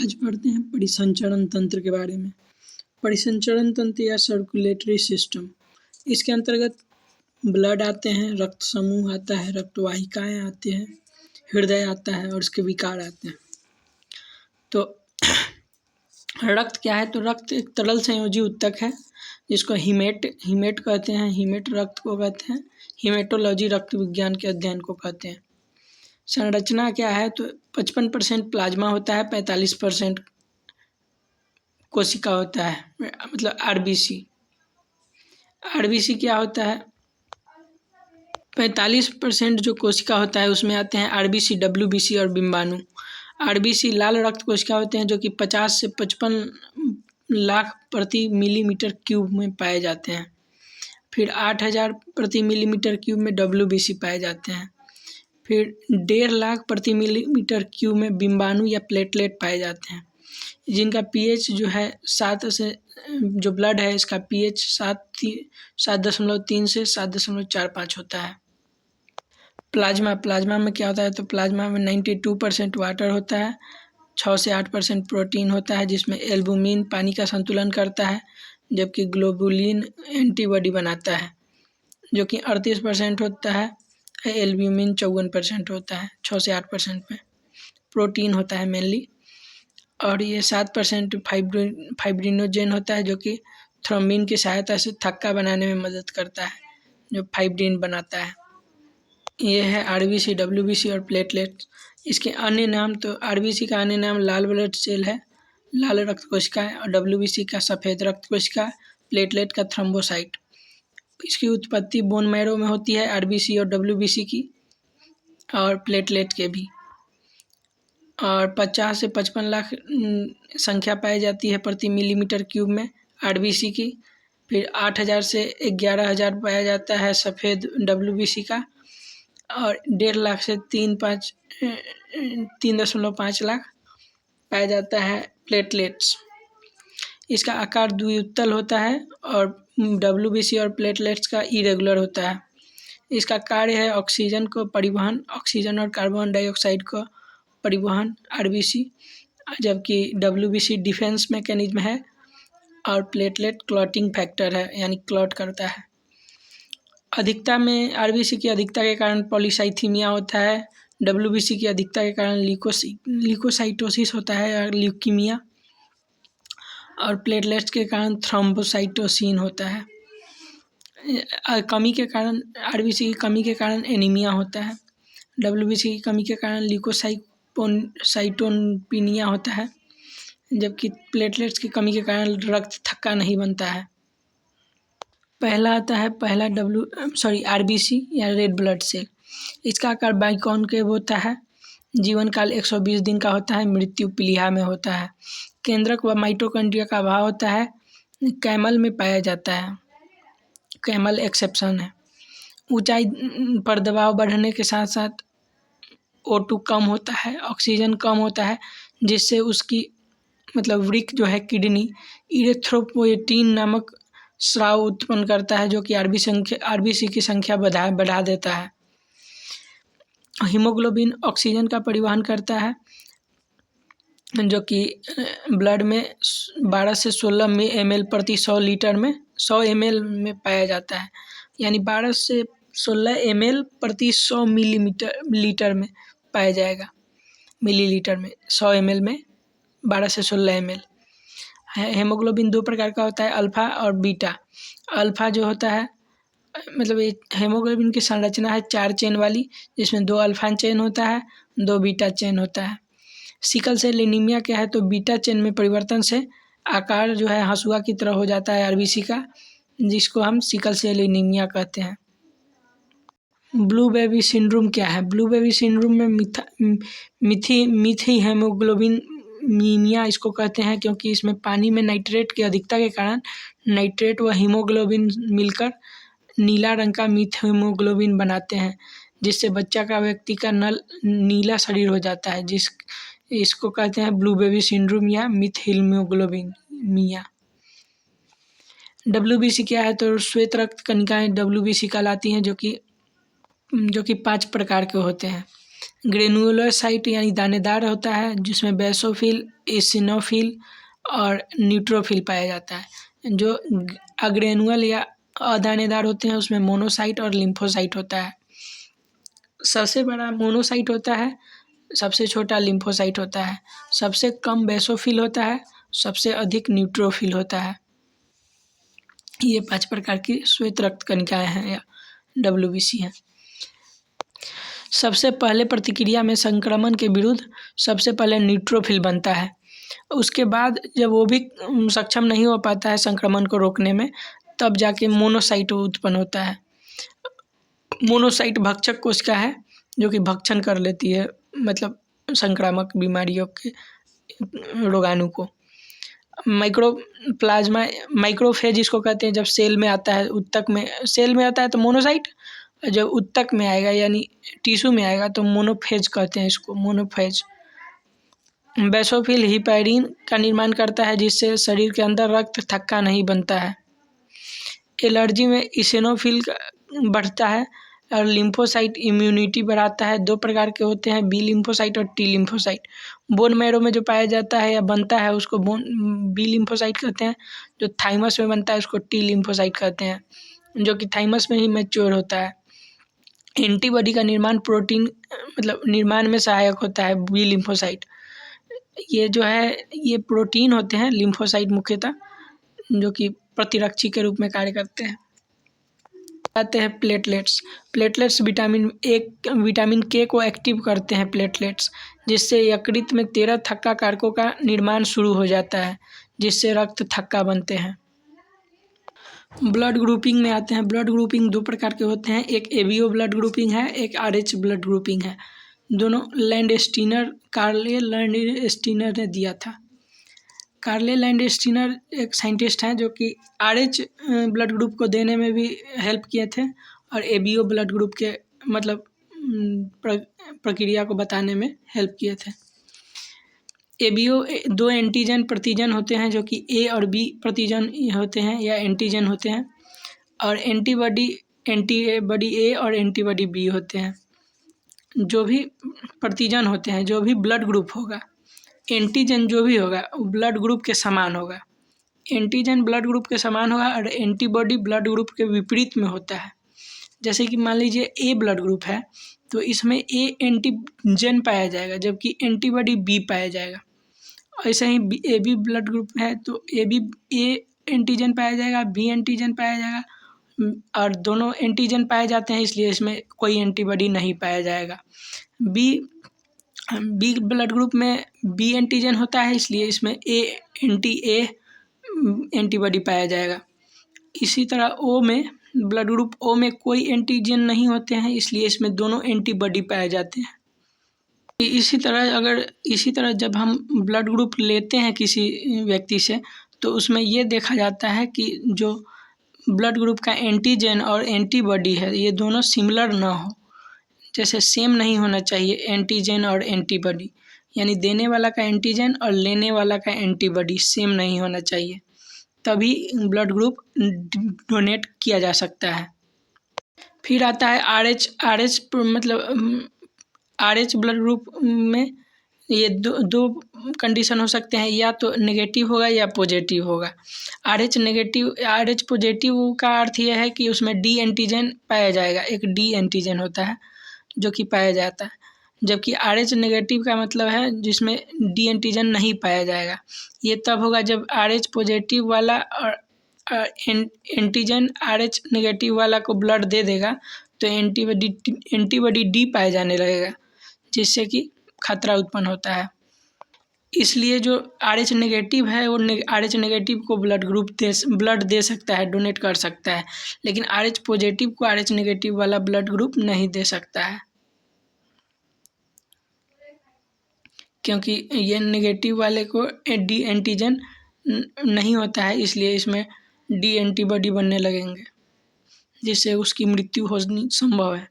आज पढ़ते हैं परिसंचरण तंत्र के बारे में। परिसंचरण तंत्र या सर्कुलेटरी सिस्टम, इसके अंतर्गत ब्लड आते हैं, रक्त समूह आता है, रक्तवाहिकाएं आती हैं, हृदय आता है और उसके विकार आते हैं। तो रक्त क्या है? तो रक्त एक तरल संयोजी उत्तक है जिसको हीमेट कहते हैं। हीमेट रक्त को कहते हैं। हीमेटोलॉजी रक्त विज्ञान के अध्ययन को कहते हैं। संरचना क्या है? तो 55% प्लाज्मा होता है, 45% कोशिका होता है, मतलब आरबीसी। आरबीसी क्या होता है? 45% जो कोशिका होता है उसमें आते हैं आरबीसी, डब्ल्यूबीसी और बिंबाणु। आरबीसी लाल रक्त कोशिका होते हैं जो कि 50 से 55 लाख प्रति मिलीमीटर क्यूब में पाए जाते हैं। फिर 8000 प्रति मिलीमीटर क्यूब में डब्ल्यूबीसी पाए जाते हैं। फिर 1.5 लाख प्रति मिलीमीटर क्यूब में बिंबाणु या प्लेटलेट पाए जाते हैं, जिनका पीएच जो है 7 से, जो ब्लड है इसका पीएच 7.3 से 7.45 होता है। प्लाज्मा में क्या होता है? तो प्लाज्मा में 92% वाटर होता है, 6 से 8% प्रोटीन होता है जिसमें एल्बुमिन पानी का संतुलन करता है, जबकि ग्लोबुलिन एंटीबॉडी बनाता है जो कि 38% होता है। एल्ब्यूमिन 54% होता है, 6 से 8% में प्रोटीन होता है मेनली। और ये 7% फाइब्रिनोजेन होता है जो कि थ्रोम्बिन की सहायता से थक्का बनाने में मदद करता है, जो फाइब्रिन बनाता है। ये है आरबीसी, डब्ल्यूबीसी और प्लेटलेट। इसके अन्य नाम, तो आरबीसी का अन्य नाम लाल ब्लड सेल है, लाल रक्त कोशिका है, और डब्ल्यूबीसी का सफ़ेद रक्त कोशिका, प्लेटलेट का थ्रोम्बोसाइट। इसकी उत्पत्ति बोन मैरो में होती है, आरबीसी और डब्ल्यूबीसी की और प्लेटलेट के भी। और 50 से 55 लाख संख्या पाई जाती है प्रति मिलीमीटर क्यूब में आरबीसी की। फिर 8000 से 11000 पाया जाता है सफ़ेद डब्ल्यूबीसी का, और 1.5 लाख से 3.5 लाख पाया जाता है प्लेटलेट्स। इसका आकार द्विउत्तल होता है और डब्ल्यूबीसी और प्लेटलेट्स का इरेगुलर होता है। इसका कार्य है ऑक्सीजन को परिवहन, ऑक्सीजन और कार्बन डाइऑक्साइड को परिवहन आरबीसी, जबकि डब्ल्यूबीसी डिफेंस मैकेनिज्म है और प्लेटलेट क्लॉटिंग फैक्टर है, यानी क्लॉट करता है। अधिकता में आरबीसी की अधिकता के कारण पॉलीसाइथीमिया होता है, डब्ल्यूबीसी की अधिकता के कारण ल्यूकोसाइटोसिस होता है और ल्यूकीमिया, और प्लेटलेट्स के कारण थ्रोम्बोसाइटोसिन होता है। कमी के कारण, आरबीसी की कमी के कारण एनीमिया होता है, डब्ल्यूबीसी की कमी के कारण ल्यूकोसाइटोपिनिया होता है, जबकि प्लेटलेट्स की कमी के कारण रक्त थक्का नहीं बनता है। पहला आता है आरबीसी या रेड ब्लड सेल। इसका आकार बाइकॉन्केव होता है, जीवन काल 120 दिन का होता है, मृत्यु पीलिया में होता है। केंद्रक व माइटोकॉन्ड्रिया का अभाव होता है, कैमल में पाया जाता है, कैमल एक्सेप्शन है। ऊंचाई पर दबाव बढ़ने के साथ साथ O2 कम होता है, ऑक्सीजन कम होता है, जिससे उसकी मतलब वृक्क जो है किडनी इरेथ्रोपोएटिन नामक स्राव उत्पन्न करता है जो कि आरबीसी की संख्या बढ़ा देता है। हीमोग्लोबिन ऑक्सीजन का परिवहन करता है जो कि ब्लड में 12 से 16 ml प्रति 100 लीटर में 100 ml में पाया जाता है, यानी 12 से 16 ml प्रति 100 लीटर में पाया जाएगा। मिलीलीटर में 100 ml में 12 से 16 ml। हेमोग्लोबिन 2 प्रकार का होता है, अल्फ़ा और बीटा। अल्फ़ा जो होता है, मतलब ये हेमोग्लोबिन की संरचना है 4 चेन वाली, जिसमें 2 अल्फ़ा चेन होता है, 2 बीटा चेन होता है। सिकल सेल एनीमिया क्या है? तो बीटा चेन में परिवर्तन से आकार जो है हसुआ की तरह हो जाता है आरबीसी का, जिसको हम सिकल सेल एनीमिया कहते हैं। ब्लू बेबी सिंड्रोम क्या है? ब्लू बेबी सिंड्रोम में मिथी हेमोग्लोबिन मीनिया इसको कहते हैं, क्योंकि इसमें पानी में नाइट्रेट की अधिकता के कारण नाइट्रेट व हीमोग्लोबिन मिलकर नीला रंग का मीथीमोग्लोबिन बनाते हैं, जिससे बच्चा का व्यक्ति का नीला शरीर हो जाता है, इसको कहते हैं ब्लू बेबी सिंड्रोम या मिथीमोग्लोबिनिया। डब्ल्यूबीसी क्या है? तो श्वेत रक्त कणिकाएं डब्ल्यूबीसी कहलाती हैं, जो कि 5 प्रकार के होते हैं। ग्रेनुलोसाइट यानी दानेदार होता है, जिसमें बेसोफिल, एसिनोफिल और न्यूट्रोफिल पाया जाता है। जो अग्रेनुअल या अदानेदार होते हैं उसमें मोनोसाइट और लिम्फोसाइट होता है। सबसे बड़ा मोनोसाइट होता है, सबसे छोटा लिम्फोसाइट होता है, सबसे कम बेसोफिल होता है, सबसे अधिक न्यूट्रोफिल होता है। ये 5 प्रकार की श्वेत रक्त कणिकाएं हैं या WBC हैं। सबसे पहले प्रतिक्रिया में संक्रमण के विरुद्ध सबसे पहले न्यूट्रोफिल बनता है। उसके बाद जब वो भी सक्षम नहीं हो पाता है संक्रमण को रोकने में, तब जाके मोनोसाइट उत्पन्न होता है। मोनोसाइट भक्षक कोशिका है जो कि भक्षण कर लेती है, मतलब संक्रामक बीमारियों के रोगाणु को। माइक्रोफेज इसको कहते हैं। जब सेल में आता है, उत्तक में सेल में आता है तो मोनोसाइट, जब उत्तक में आएगा यानी टिश्यू में आएगा तो मोनोफेज कहते हैं इसको, मोनोफेज। बेसोफिल हिपैरिन का निर्माण करता है, जिससे शरीर के अंदर रक्त थक्का नहीं बनता है। एलर्जी में इसिनोफिल बढ़ता है और लिम्फोसाइट इम्यूनिटी बढ़ाता है। 2 प्रकार के होते हैं, बी लिम्फोसाइट और टी लिम्फोसाइट। बोन मैरो में जो पाया जाता है या बनता है उसको बी लिम्फोसाइट कहते हैं। जो थाइमस में बनता है उसको टी लिम्फोसाइट कहते हैं, जो कि थाइमस में ही मैच्योर होता है। एंटीबॉडी का निर्माण प्रोटीन मतलब निर्माण में सहायक होता है बी लिम्फोसाइट। ये जो है ये प्रोटीन होते हैं लिम्फोसाइट मुख्यतः, जो कि प्रतिरक्षी के रूप में कार्य करते हैं। आते हैं प्लेटलेट्स विटामिन के को एक्टिव करते हैं प्लेटलेट्स, जिससे यकृत में 13 थक्का कारकों का निर्माण शुरू हो जाता है, जिससे रक्त थक्का बनते हैं। ब्लड ग्रुपिंग में आते हैं। ब्लड ग्रुपिंग 2 प्रकार के होते हैं, एक एबीओ ब्लड ग्रुपिंग है, एक RH ब्लड ग्रुपिंग है। दोनों कार्ले लैंडस्टीनर ने दिया था। कार्ले लैंडस्टीनर एक साइंटिस्ट हैं जो कि RH ब्लड ग्रुप को देने में भी हेल्प किए थे और एबीओ ब्लड ग्रुप के मतलब प्रक्रिया को बताने में हेल्प किए थे। एबीओ 2 एंटीजन प्रतिजन होते हैं, जो कि A और B प्रतिजन होते हैं या एंटीजन होते हैं, और एंटीबॉडी A और एंटीबॉडी B होते हैं। जो भी प्रतिजन होते हैं, जो भी ब्लड ग्रुप होगा, एंटीजन जो भी होगा वो ब्लड ग्रुप के समान होगा। एंटीजन ब्लड ग्रुप के समान होगा और एंटीबॉडी ब्लड ग्रुप के विपरीत में होता है। जैसे कि मान लीजिए A ब्लड ग्रुप है तो इसमें A एंटीजन पाया जाएगा, जबकि एंटीबॉडी B पाया जाएगा। ऐसे ही AB ब्लड ग्रुप है तो A एंटीजन पाया जाएगा, B एंटीजन पाया जाएगा, और दोनों एंटीजन पाए जाते हैं, इसलिए इसमें कोई एंटीबॉडी नहीं पाया जाएगा। बी ब्लड ग्रुप में B एंटीजन होता है, इसलिए इसमें A एंटीबॉडी पाया जाएगा। इसी तरह ब्लड ग्रुप O में कोई एंटीजन नहीं होते हैं, इसलिए इसमें दोनों एंटीबॉडी पाए जाते हैं। इसी तरह जब हम ब्लड ग्रुप लेते हैं किसी व्यक्ति से, तो उसमें ये देखा जाता है कि जो ब्लड ग्रुप का एंटीजन और एंटीबॉडी है ये दोनों सिमिलर ना हो, जैसे सेम नहीं होना चाहिए एंटीजन और एंटीबॉडी, यानी देने वाला का एंटीजन और लेने वाला का एंटीबॉडी सेम नहीं होना चाहिए, तभी ब्लड ग्रुप डोनेट किया जा सकता है। फिर आता है RH मतलब RH ब्लड ग्रुप में ये दो कंडीशन हो सकते हैं, या तो नेगेटिव होगा या पॉजिटिव होगा। RH पॉजिटिव का अर्थ यह है कि उसमें D एंटीजन पाया जाएगा, एक D एंटीजन होता है जो कि पाया जाता है, जबकि RH नेगेटिव का मतलब है जिसमें D एंटीजन नहीं पाया जाएगा। ये तब होगा जब RH पॉजिटिव वाला और एंटीजन RH नेगेटिव वाला को ब्लड दे देगा तो एंटीबॉडी D पाए जाने लगेगा, जिससे कि खतरा उत्पन्न होता है। इसलिए जो RH नेगेटिव है वो RH नेगेटिव को ब्लड दे सकता है, डोनेट कर सकता है, लेकिन RH पॉजिटिव को RH नेगेटिव वाला ब्लड ग्रुप नहीं दे सकता है, क्योंकि ये नेगेटिव वाले को D एंटीजन नहीं होता है, इसलिए इसमें D एंटीबॉडी बनने लगेंगे, जिससे उसकी मृत्यु होनी संभव है।